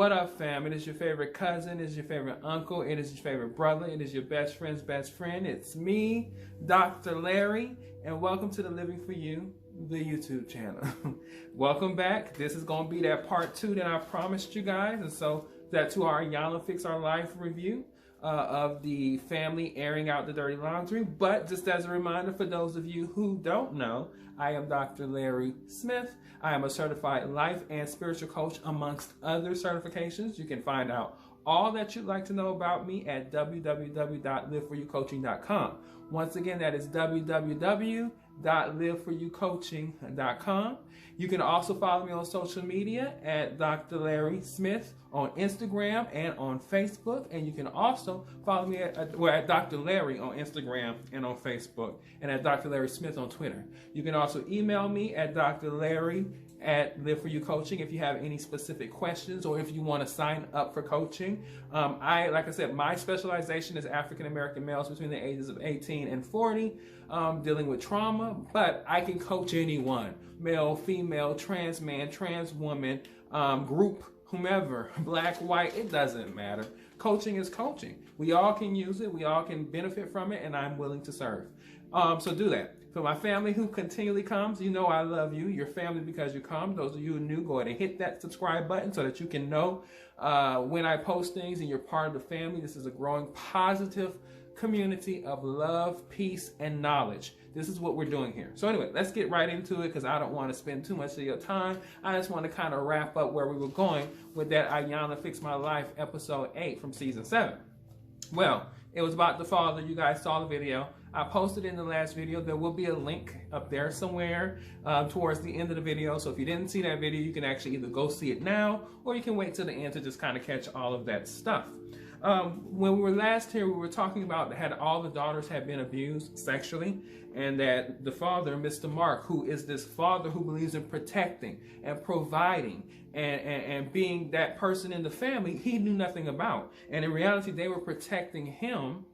What up, fam? It is your favorite cousin, it is your favorite uncle, it is your favorite brother, it is your best friend's best friend. It's me, Dr. Larry, and welcome to the Living For You, the YouTube channel. Welcome back. This is going to be that part 2 that I promised you guys, and so that to our Iyanla Fix Our Life review of the family airing out the dirty laundry. But just as a reminder for those of you who don't know, I am Dr. Larry Smith. I am a certified life and spiritual coach, amongst other certifications. You can find out all that you'd like to know about me at www.liveforyoucoaching.com. Once again, that is www.liveforyoucoaching.com. You can also follow me on social media at Dr. Larry Smith on Instagram and on Facebook. And you can also follow me at Dr. Larry on Instagram and on Facebook, and at Dr. Larry Smith on Twitter. You can also email me at drlarry@liveforyoucoaching if you have any specific questions or if you want to sign up for coaching. Like I said, my specialization is African American males between the ages of 18 and 40, dealing with trauma, but I can coach anyone, male, female, trans man, trans woman, group, whomever, black, white, it doesn't matter. Coaching is coaching. We all can use it, we all can benefit from it, and I'm willing to serve. So do that. For my family who continually comes, you know I love you. Your family because you come. Those of you who are new, go ahead and hit that subscribe button so that you can know when I post things and you're part of the family. This is a growing positive community of love, peace, and knowledge. This is what we're doing here. So anyway, let's get right into it because I don't want to spend too much of your time. I just want to kind of wrap up where we were going with that Iyanla Fix My Life episode 8 from season 7. Well, it was about the father. You guys saw the video. I posted in the last video. There will be a link up there somewhere towards the end of the video. So if you didn't see that video, you can actually either go see it now or you can wait till the end to just kind of catch all of that stuff. When we were last here, we were talking about that all the daughters had been abused sexually, and that the father, Mr. Mark, who is this father who believes in protecting and providing and being that person in the family, he knew nothing about. And in reality, they were protecting him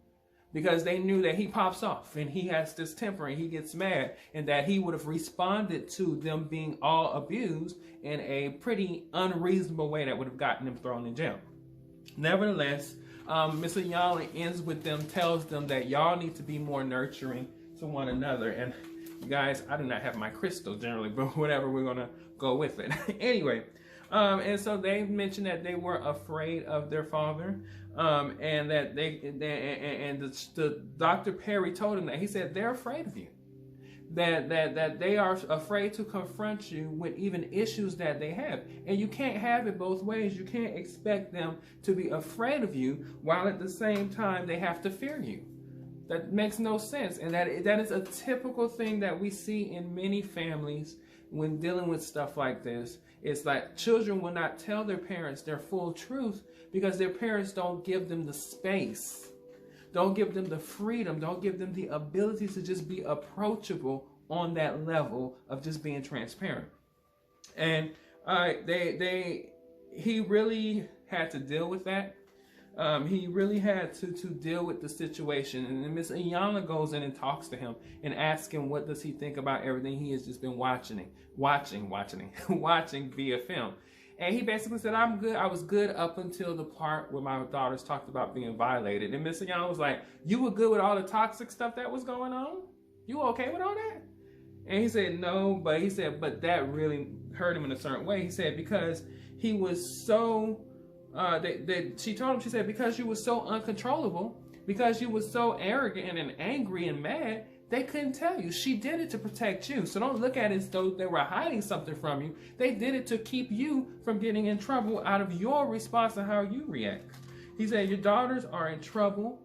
because they knew that he pops off and he has this temper and he gets mad, and that he would have responded to them being all abused in a pretty unreasonable way that would have gotten them thrown in jail. Nevertheless, Miss Iyanla ends with them, tells them that y'all need to be more nurturing to one another. And you guys, I do not have my crystal generally, but whatever, we're gonna go with it. Anyway, and so they mentioned that they were afraid of their father, and that the Dr. Perry told them that. He said they're afraid of you. That they are afraid to confront you with even issues that they have. And you can't have it both ways. You can't expect them to be afraid of you while at the same time they have to fear you. That makes no sense. And that is a typical thing that we see in many families when dealing with stuff like this. It's like children will not tell their parents their full truth because their parents don't give them the space. Don't give them the freedom. Don't give them the ability to just be approachable on that level of just being transparent. And he really had to deal with that. He really had to deal with the situation. And then Miss Iyanla goes in and talks to him and asks him what does he think about everything he has just been watching via film. And he basically said, I'm good. I was good up until the part where my daughters talked about being violated. And Miss Iyanla was like, you were good with all the toxic stuff that was going on? You okay with all that? And he said, no, but he said, but that really hurt him in a certain way. He said, because he was so, she told him, she said, because you were so uncontrollable, because you were so arrogant and angry and mad, they couldn't tell you. She did it to protect you. So don't look at it as though they were hiding something from you. They did it to keep you from getting in trouble out of your response to how you react. He said, your daughters are in trouble.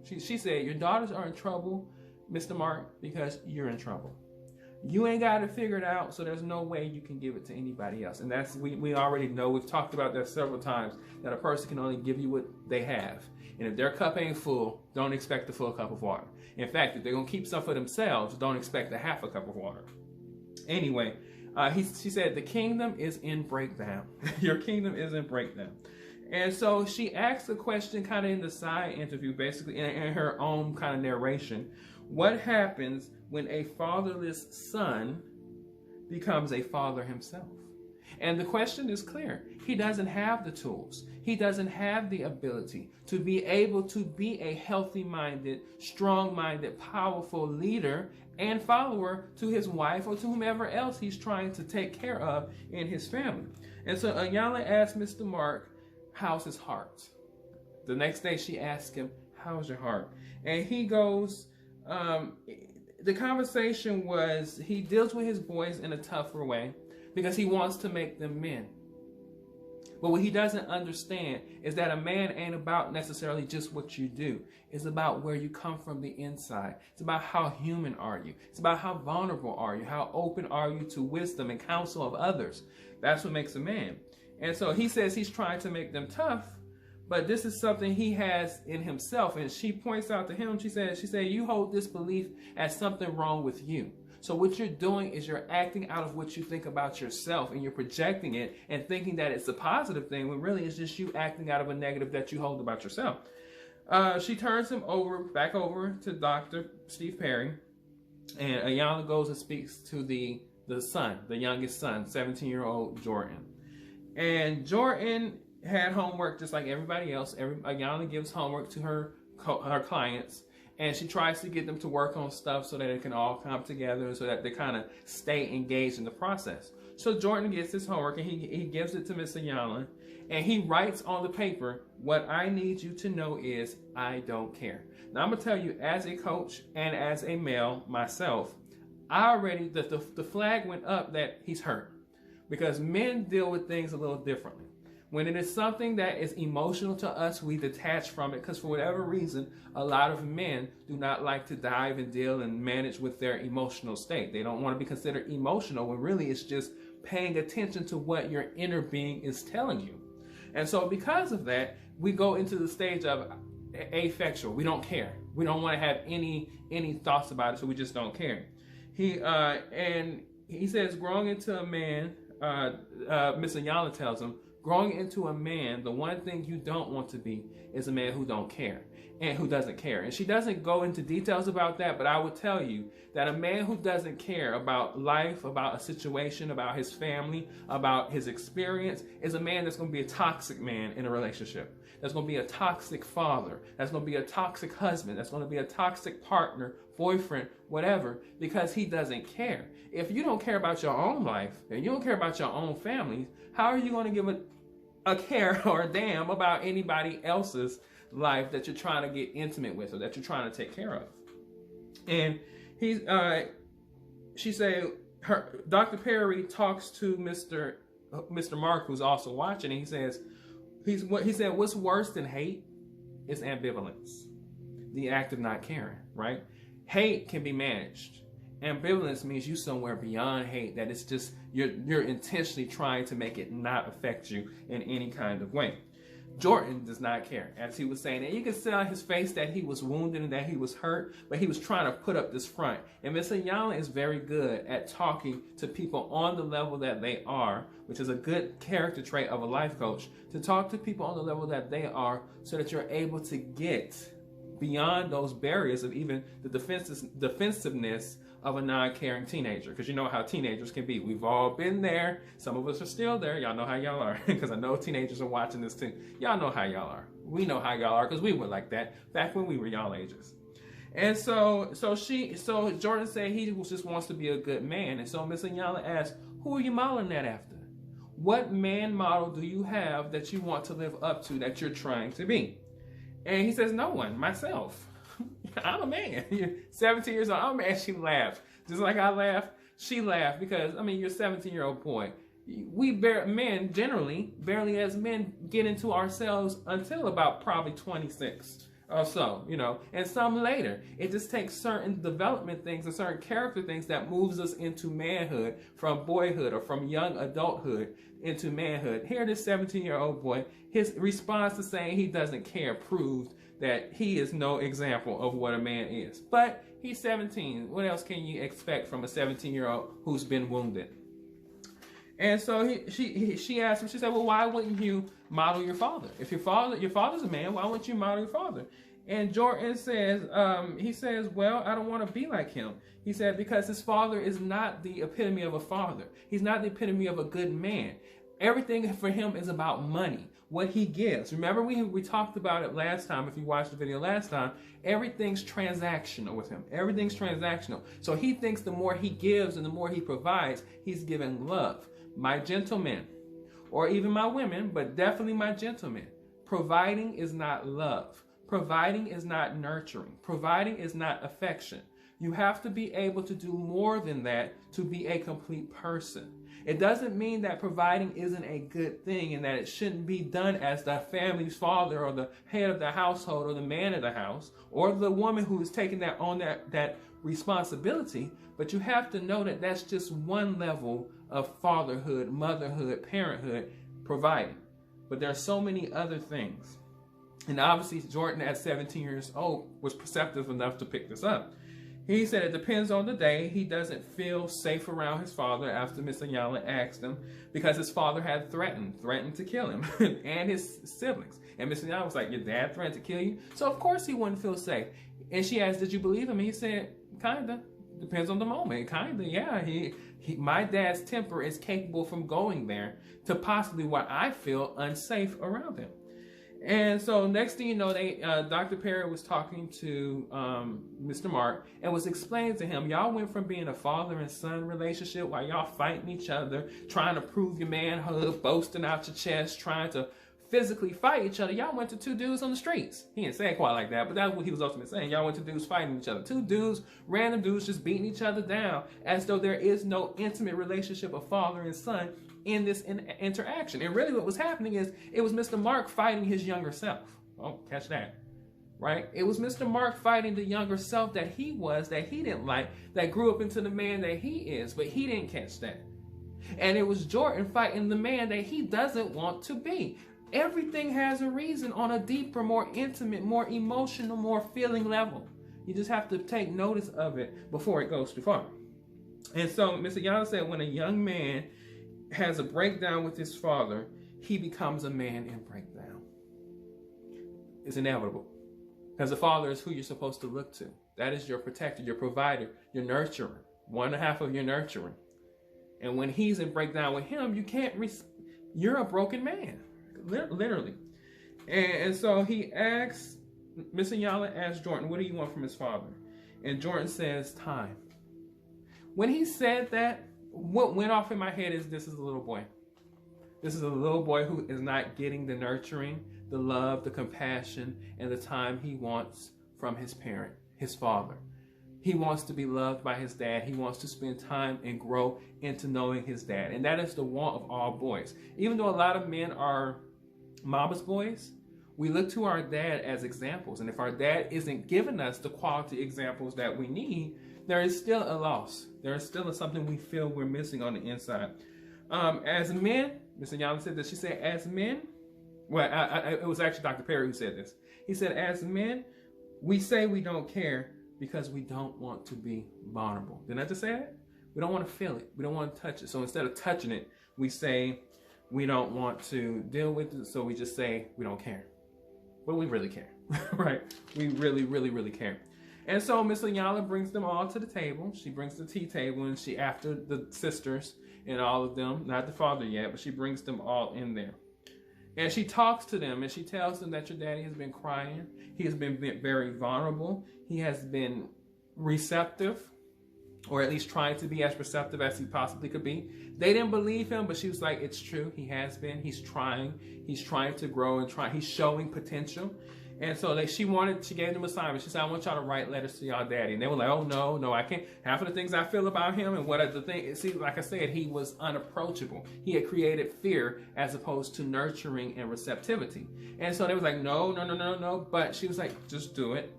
She said, your daughters are in trouble, Mr. Mark, because you're in trouble. You ain't got to figure it out, so there's no way you can give it to anybody else. And that's, we already know, we've talked about that several times, that a person can only give you what they have. And if their cup ain't full, don't expect a full cup of water. In fact, if they're going to keep some for themselves, don't expect a half a cup of water. Anyway, she said, the kingdom is in breakdown. Your kingdom is in breakdown. And so she asked a question kind of in the side interview, basically in her own kind of narration. What happens when a fatherless son becomes a father himself? And the question is clear. He doesn't have the tools. He doesn't have the ability to be able to be a healthy-minded, strong-minded, powerful leader and follower to his wife or to whomever else he's trying to take care of in his family. And so Iyanla asked Mr. Mark, how's his heart? The next day she asked him, how's your heart? And he goes, the conversation was, he deals with his boys in a tougher way because he wants to make them men. But what he doesn't understand is that a man ain't about necessarily just what you do. It's about where you come from the inside. It's about how human are you. It's about how vulnerable are you. How open are you to wisdom and counsel of others. That's what makes a man. And so he says he's trying to make them tough, but this is something he has in himself. And she points out to him, she said, you hold this belief as something wrong with you. So what you're doing is you're acting out of what you think about yourself, and you're projecting it and thinking that it's a positive thing when really it's just you acting out of a negative that you hold about yourself. She turns him back over to Dr. Steve Perry, and Iyanla goes and speaks to the son, the youngest son, 17-year-old Jordan. And Jordan had homework just like everybody else. Iyanla gives homework to her clients. And she tries to get them to work on stuff so that it can all come together so that they kind of stay engaged in the process. So Jordan gets his homework and he gives it to Miss Iyanla. And he writes on the paper, what I need you to know is I don't care. Now I'm going to tell you, as a coach and as a male myself, I already, the flag went up that he's hurt. Because men deal with things a little differently. When it is something that is emotional to us, we detach from it because for whatever reason, a lot of men do not like to dive and deal and manage with their emotional state. They don't want to be considered emotional when really it's just paying attention to what your inner being is telling you. And so because of that, we go into the stage of affectual. We don't care. We don't want to have any thoughts about it, so we just don't care. And he says, growing into a man, Miss Iyanla tells him, growing into a man, the one thing you don't want to be is a man who don't care and who doesn't care. And she doesn't go into details about that, but I would tell you that a man who doesn't care about life, about a situation, about his family, about his experience, is a man that's going to be a toxic man in a relationship. That's going to be a toxic father. That's going to be a toxic husband. That's going to be a toxic partner, boyfriend, whatever, because he doesn't care. If you don't care about your own life and you don't care about your own family, how are you going to give a care or a damn about anybody else's life that you're trying to get intimate with or that you're trying to take care of? And she said, Dr. Perry talks to Mr. Mark, who's also watching, and he says, what's worse than hate is ambivalence, the act of not caring, right? Hate can be managed. Ambivalence means you somewhere beyond hate, that it's just you're intentionally trying to make it not affect you in any kind of way. Jordan does not care, as he was saying. And you can see on his face that he was wounded and that he was hurt, but he was trying to put up this front. And Miss Iyanla is very good at talking to people on the level that they are, which is a good character trait of a life coach, to talk to people on the level that they are so that you're able to get beyond those barriers of even the defensiveness of a non-caring teenager, because you know how teenagers can be. We've all been there. Some of us are still there. Y'all know how y'all are, because I know teenagers are watching this too. Y'all know how y'all are. We know how y'all are, because we were like that back when we were y'all ages. And so Jordan said he just wants to be a good man. And so Miss Iyanla asked, who are you modeling that after? What man model do you have that you want to live up to, that you're trying to be? And he says, no one, myself. I'm a man. You're 17 years old. I'm a man. She laughed. Just like I laughed, she laughed, because, I mean, you're a 17-year-old boy. Men generally, barely as men, get into ourselves until about probably 26 or so, you know, and some later. It just takes certain development things and certain character things that moves us into manhood, from boyhood or from young adulthood into manhood. Here, this 17-year-old boy, his response to saying he doesn't care proved that he is no example of what a man is. But he's 17. What else can you expect from a 17-year-old who's been wounded? And so she asked him, she said, well, why wouldn't you model your father? If your father's a man, why wouldn't you model your father? And Jordan says, he says, well, I don't want to be like him. He said, because his father is not the epitome of a father. He's not the epitome of a good man. Everything for him is about money, what he gives. Remember, we talked about it last time. If you watched the video last time, everything's transactional with him. Everything's transactional. So he thinks the more he gives and the more he provides, he's giving love. My gentlemen, or even my women, but definitely my gentlemen, providing is not love. Providing is not nurturing. Providing is not affection. You have to be able to do more than that to be a complete person. It doesn't mean that providing isn't a good thing and that it shouldn't be done as the family's father or the head of the household or the man of the house or the woman who is taking that responsibility. But you have to know that that's just one level of fatherhood, motherhood, parenthood, providing. But there are so many other things. And obviously, Jordan at 17 years old was perceptive enough to pick this up. He said it depends on the day. He doesn't feel safe around his father after Miss Iyanla asked him because his father had threatened to kill him and his siblings. And Miss Iyanla was like, your dad threatened to kill you? So of course he wouldn't feel safe. And she asked, did you believe him? And he said, kinda. Depends on the moment. Kinda, yeah. My dad's temper is capable from going there to possibly where I feel unsafe around him. And so next thing you know, Dr. Perry was talking to Mr. Mark and was explaining to him, y'all went from being a father and son relationship while y'all fighting each other, trying to prove your manhood, boasting out your chest, trying to physically fight each other. Y'all went to two dudes on the streets. He didn't say it quite like that, but that's what he was ultimately saying. Y'all went to dudes fighting each other. Two dudes, random dudes just beating each other down as though there is no intimate relationship of father and son in this interaction. And really what was happening is it was Mr. Mark fighting his younger self. Oh, catch that. Right? It was Mr. Mark fighting the younger self that he didn't like, that grew up into the man that he is, but he didn't catch that. And it was Jordan fighting the man that he doesn't want to be. Everything has a reason on a deeper, more intimate, more emotional, more feeling level. You just have to take notice of it before it goes too far. And so Mr. Iyanla said when a young man has a breakdown with his father, he becomes a man in breakdown. It's inevitable. Because the father is who you're supposed to look to. That is your protector, your provider, your nurturer. 1/2 of your nurturing. And when he's in breakdown with him, you're a broken man. Literally. And so he asks, Miss Iyanla asked Jordan, what do you want from his father? And Jordan says, time. When he said that, what went off in my head is this is a little boy. This is a little boy who is not getting the nurturing, the love, the compassion, and the time he wants from his parent, his father. He wants to be loved by his dad. He wants to spend time and grow into knowing his dad. And that is the want of all boys. Even though a lot of men are mama's boys, we look to our dad as examples. And if our dad isn't giving us the quality examples that we need, there is still a loss. There is still something we feel we're missing on the inside. As men, Miss Iyanla said this. She said, as men, well, it was actually Dr. Perry who said this. He said, as men, we say we don't care because we don't want to be vulnerable. Didn't I just say that? We don't want to feel it. We don't want to touch it. So instead of touching it, we say we don't want to deal with it. So we just say we don't care. But we really care, right? We really, really, really care. And so Miss Iyanla brings them all to the table. She brings the tea table, and she, after the sisters and all of them, not the father yet, but she brings them all in there. And she talks to them, and she tells them that your daddy has been crying. He has been very vulnerable. He has been receptive, or at least trying to be as receptive as he possibly could be. They didn't believe him, but she was like, it's true. He has been. He's trying. He's trying to grow and try. He's showing potential. And so she gave them assignment. She said, I want y'all to write letters to y'all daddy. And they were like, oh, no, I can't. Half of the things I feel about him and what are the things, see, like I said, he was unapproachable. He had created fear as opposed to nurturing and receptivity. And so they was like, no. But she was like, just do it.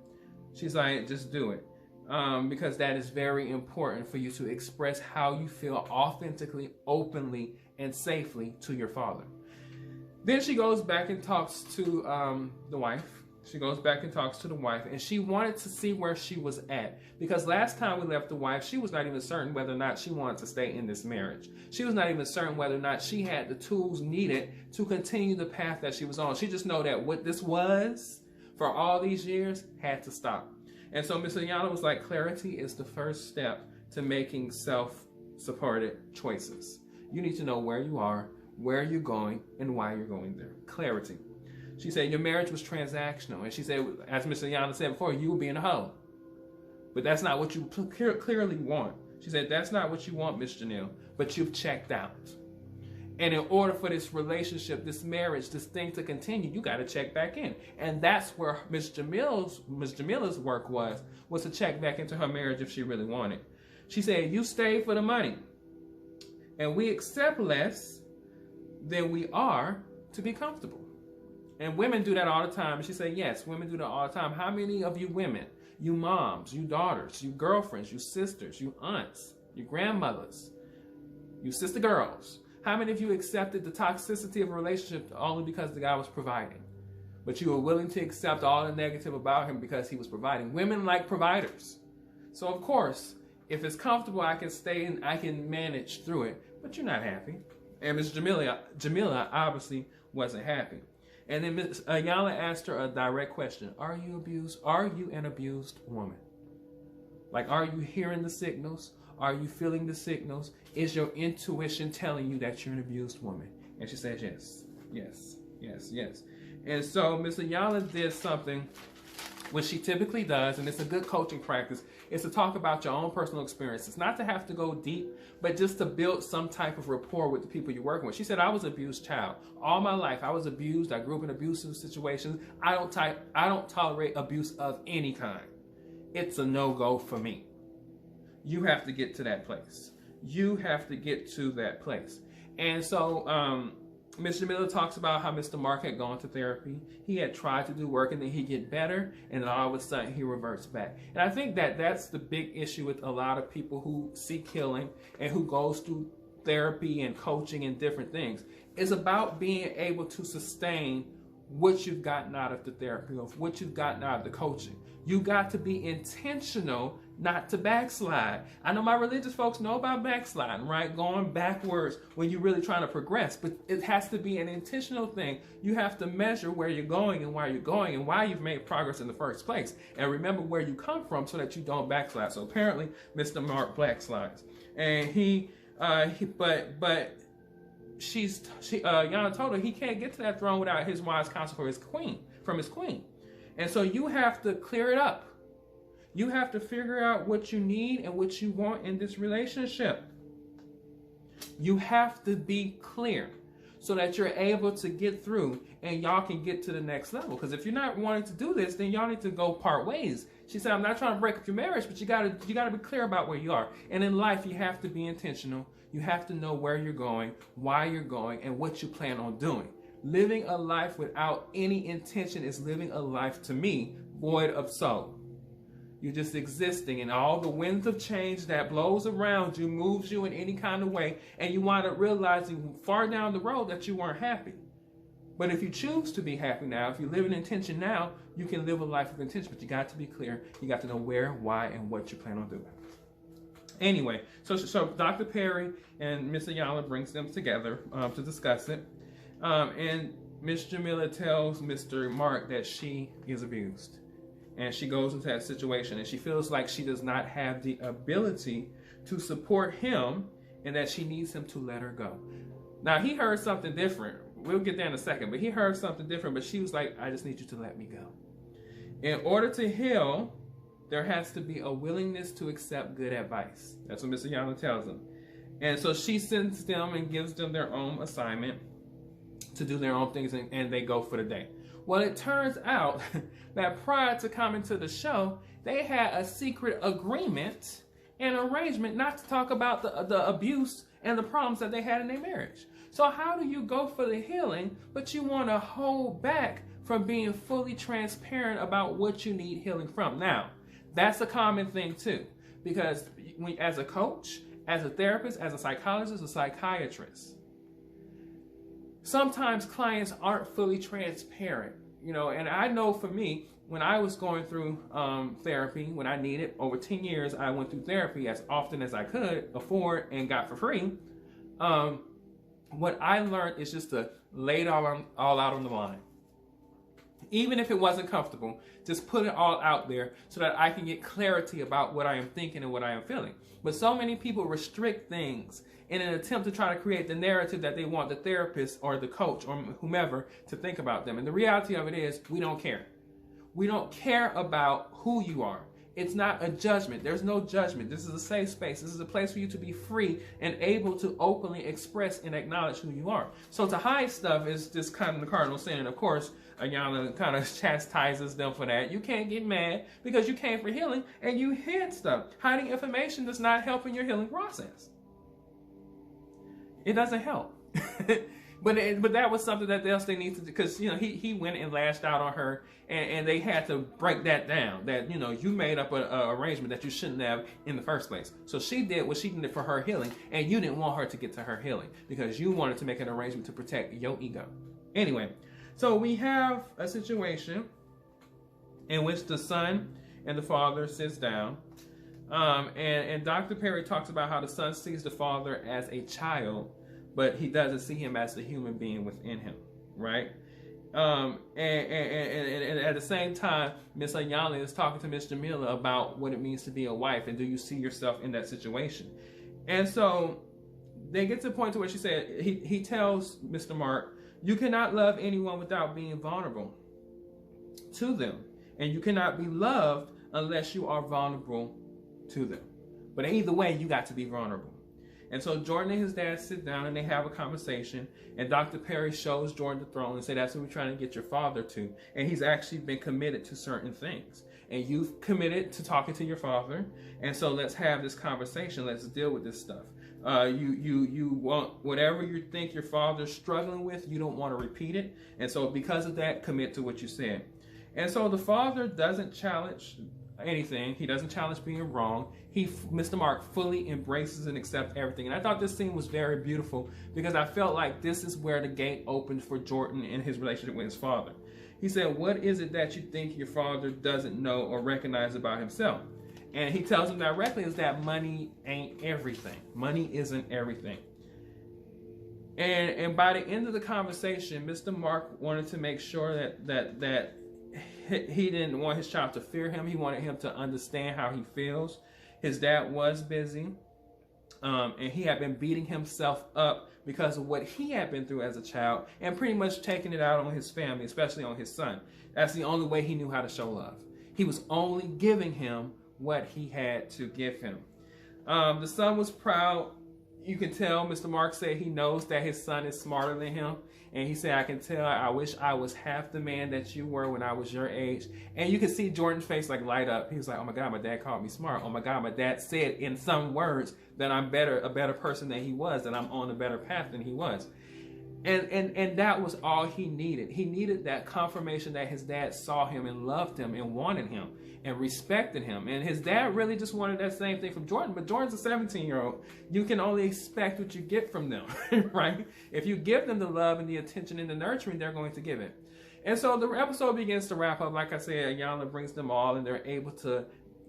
She's like, just do it. Because that is very important for you to express how you feel authentically, openly, and safely to your father. Then she goes back and talks to the wife. She goes back and talks to the wife, and she wanted to see where she was at. Because last time we left the wife, she was not even certain whether or not she wanted to stay in this marriage. She was not even certain whether or not she had the tools needed to continue the path that she was on. She just know that what this was for all these years had to stop. And so Miss Iyanla was like, clarity is the first step to making self-supported choices. You need to know where you are, where you're going, and why you're going there. Clarity. She said your marriage was transactional. And she said, as Miss Iyanla said before, you were being a hoe. But that's not what you clearly want. She said, that's not what you want, Miss Janelle, but you've checked out. And in order for this relationship, this marriage, this thing to continue, you got to check back in. And that's where Miss Jamila's work was to check back into her marriage if she really wanted. She said, you stayed for the money. And we accept less than we are to be comfortable. And women do that all the time. And she said, yes, women do that all the time. How many of you women, you moms, you daughters, you girlfriends, you sisters, you aunts, you grandmothers, you sister girls, how many of you accepted the toxicity of a relationship only because the guy was providing? But you were willing to accept all the negative about him because he was providing. Women like providers. So of course, if it's comfortable, I can stay and I can manage through it, but you're not happy. And Miss Jamila obviously wasn't happy. And then Miss Iyanla asked her a direct question. Are you abused? Are you an abused woman? Like, are you hearing the signals? Are you feeling the signals? Is your intuition telling you that you're an abused woman? And she said, yes, yes, yes, yes. And so Miss Iyanla did something which she typically does, and it's a good coaching practice, is to talk about your own personal experiences. Not to have to go deep, but just to build some type of rapport with the people you're working with. She said, I was an abused child. All my life, I was abused. I grew up in abusive situations. I don't tolerate abuse of any kind. It's a no-go for me. You have to get to that place. You have to get to that place. And so Ms. Jamila talks about how Mr. Mark had gone to therapy. He had tried to do work and then he'd get better, and then all of a sudden he reverts back. And I think that that's the big issue with a lot of people who seek healing and who goes through therapy and coaching and different things. It's about being able to sustain what you've gotten out of the therapy, or what you've gotten out of the coaching. You got to be intentional not to backslide. I know my religious folks know about backsliding, right? Going backwards when you're really trying to progress, but it has to be an intentional thing. You have to measure where you're going and why you're going and why you've made progress in the first place. And remember where you come from so that you don't backslide. So apparently Mr. Mark backslides. And Iyanla told her he can't get to that throne without his wise counsel from his queen. And so you have to clear it up. You have to figure out what you need and what you want in this relationship. You have to be clear so that you're able to get through and y'all can get to the next level. Because if you're not wanting to do this, then y'all need to go part ways. She said, I'm not trying to break up your marriage, but you gotta be clear about where you are. And in life, you have to be intentional. You have to know where you're going, why you're going, and what you plan on doing. Living a life without any intention is living a life, to me, void of soul. You're just existing, and all the winds of change that blows around you moves you in any kind of way, and you wind up realizing far down the road that you weren't happy. But if you choose to be happy now, if you live in intention now, you can live a life of intention, but you got to be clear. You got to know where, why, and what you plan on doing. Anyway, so Dr. Perry and Miss Iyanla brings them together to discuss it. And Miss Jamila tells Mr. Mark that she is abused. And she goes into that situation and she feels like she does not have the ability to support him and that she needs him to let her go. Now, he heard something different. We'll get there in a second, but he heard something different, but she was like, I just need you to let me go. In order to heal, there has to be a willingness to accept good advice. That's what Mr. Iyanla tells them. And so she sends them and gives them their own assignment to do their own things, and they go for the day. Well, it turns out that prior to coming to the show, they had a secret agreement and arrangement not to talk about the abuse and the problems that they had in their marriage. So how do you go for the healing, but you want to hold back from being fully transparent about what you need healing from? Now, that's a common thing too, because as a coach, as a therapist, as a psychologist, a psychiatrist, sometimes clients aren't fully transparent, and I know for me, when I was going through therapy, when I needed, over 10 years, I went through therapy as often as I could afford and got for free. What I learned is just to lay it all out on the line. Even if it wasn't comfortable, just put it all out there so that I can get clarity about what I am thinking and what I am feeling. But so many people restrict things in an attempt to try to create the narrative that they want the therapist or the coach or whomever to think about them. And the reality of it is, we don't care. We don't care about who you are. It's not a judgment. There's no judgment. This is a safe space. This is a place for you to be free and able to openly express and acknowledge who you are. So to hide stuff is just kind of the cardinal sin. And of course, Iyanla kind of chastises them for that. You can't get mad because you came for healing and you hid stuff. Hiding information does not help in your healing process. It doesn't help. But that was something that else they need to do, because he went and lashed out on her, and they had to break that down, that you made up an arrangement that you shouldn't have in the first place. So she did what she did for her healing, and you didn't want her to get to her healing because you wanted to make an arrangement to protect your ego. Anyway, so we have a situation in which the son and the father sits down, and Dr. Perry talks about how the son sees the father as a child, but he doesn't see him as the human being within him, right? And at the same time, Miss Iyanla is talking to Miss Jamila about what it means to be a wife, and do you see yourself in that situation? And so they get to the point to where she said, he tells Mr. Mark, you cannot love anyone without being vulnerable to them, and you cannot be loved unless you are vulnerable to them. But either way, you got to be vulnerable. And so Jordan and his dad sit down and they have a conversation, and Dr. Perry shows Jordan the throne and say, that's what we're trying to get your father to. And he's actually been committed to certain things. And you've committed to talking to your father. And so let's have this conversation. Let's deal with this stuff. You want whatever you think your father's struggling with, you don't want to repeat it. And so because of that, commit to what you said. And so the father doesn't challenge anything. He doesn't challenge being wrong. Mr. Mark fully embraces and accepts everything. And I thought this scene was very beautiful because I felt like this is where the gate opened for Jordan in his relationship with his father. He said, what is it that you think your father doesn't know or recognize about himself? And he tells him directly is that money ain't everything. Money isn't everything. And by the end of the conversation, Mr. Mark wanted to make sure that he didn't want his child to fear him. He wanted him to understand how he feels. His dad was busy, and he had been beating himself up because of what he had been through as a child and pretty much taking it out on his family, especially on his son. That's the only way he knew how to show love. He was only giving him what he had to give him. The son was proud. You can tell Mr. Mark said he knows that his son is smarter than him. And he said, I can tell, I wish I was half the man that you were when I was your age. And you can see Jordan's face like light up. He was like, oh my God, my dad called me smart. Oh my God, my dad said in some words that I'm a better person than he was, that I'm on a better path than he was. And that was all he needed. He needed that confirmation that his dad saw him and loved him and wanted him and respected him. And his dad really just wanted that same thing from Jordan. But Jordan's a 17-year-old. You can only expect what you get from them, right? If you give them the love and the attention and the nurturing, they're going to give it. And so the episode begins to wrap up. Like I said, Iyanla brings them all, and they're able to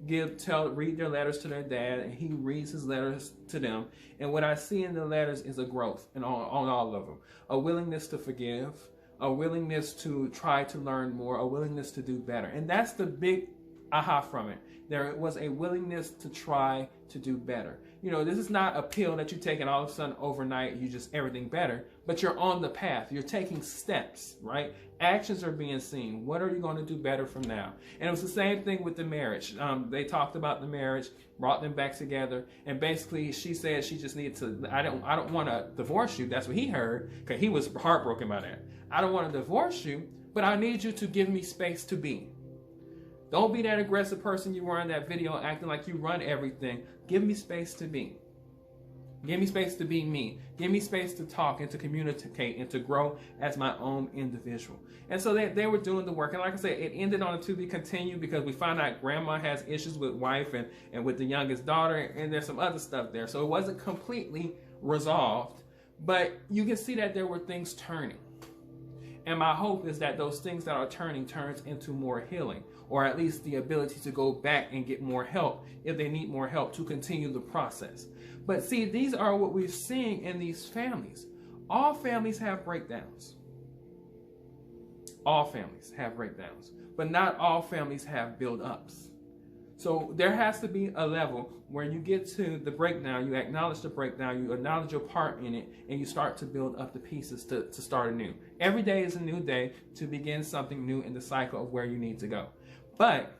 read their letters to their dad, and he reads his letters to them. And what I see in the letters is a growth on all of them. A willingness to forgive, a willingness to try to learn more, a willingness to do better. And that's the big aha from it. There was a willingness to try to do better. This is not a pill that you take and all of a sudden overnight you just everything better, but you're on the path. You're taking steps, right? Actions are being seen. What are you going to do better from now? And it was the same thing with the marriage. They talked about the marriage, brought them back together, and basically she said she just needed to, I don't want to divorce you. That's what he heard, because he was heartbroken by that. I don't want to divorce you, but I need you to give me space to be. Don't be that aggressive person you were in that video acting like you run everything. Give me space to be. Give me space to be me. Give me space to talk and to communicate and to grow as my own individual. And so they were doing the work. And like I said, it ended on a to be continued because we found out grandma has issues with wife and with the youngest daughter, and there's some other stuff there. So it wasn't completely resolved, but you can see that there were things turning. And my hope is that those things that are turning turns into more healing, or at least the ability to go back and get more help if they need more help to continue the process. But see, these are what we're seeing in these families. All families have breakdowns. All families have breakdowns, but not all families have build-ups. So there has to be a level where you get to the breakdown, you acknowledge the breakdown, you acknowledge your part in it, and you start to build up the pieces to start anew. Every day is a new day to begin something new in the cycle of where you need to go. But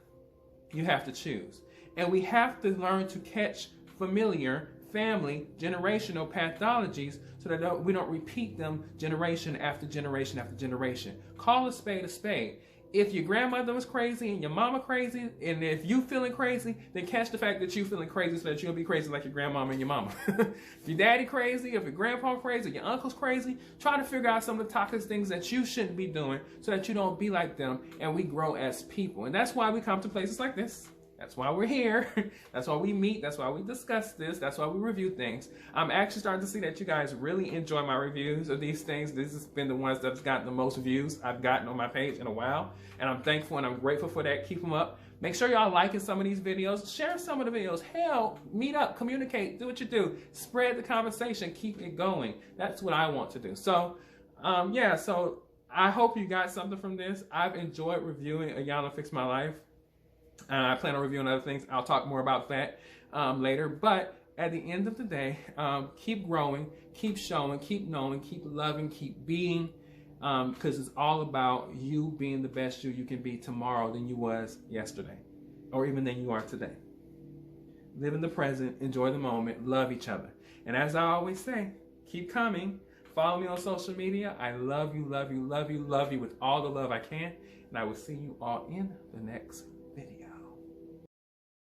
you have to choose. And we have to learn to catch familiar, family, generational pathologies so that we don't repeat them generation after generation after generation. Call a spade a spade. If your grandmother was crazy and your mama crazy, and if you feeling crazy, then catch the fact that you feeling crazy so that you'll be crazy like your grandmama and your mama. If your daddy crazy, if your grandpa crazy, your uncle's crazy, try to figure out some of the toxic things that you shouldn't be doing so that you don't be like them and we grow as people. And that's why we come to places like this. That's why we're here. That's why we meet. That's why we discuss this. That's why we review things. I'm actually starting to see that you guys really enjoy my reviews of these things. This has been the ones that's gotten the most views I've gotten on my page in a while. And I'm thankful and I'm grateful for that. Keep them up. Make sure y'all liking some of these videos. Share some of the videos. Hell, meet up, communicate, do what you do. Spread the conversation. Keep it going. That's what I want to do. So, yeah, so I hope you got something from this. I've enjoyed reviewing Iyanla Fix My Life. I plan on reviewing other things. I'll talk more about that later. But at the end of the day, keep growing, keep showing, keep knowing, keep loving, keep being, because it's all about you being the best you can be tomorrow than you was yesterday, or even than you are today. Live in the present, enjoy the moment, love each other. And as I always say, keep coming. Follow me on social media. I love you, love you, love you, love you with all the love I can. And I will see you all in the next video.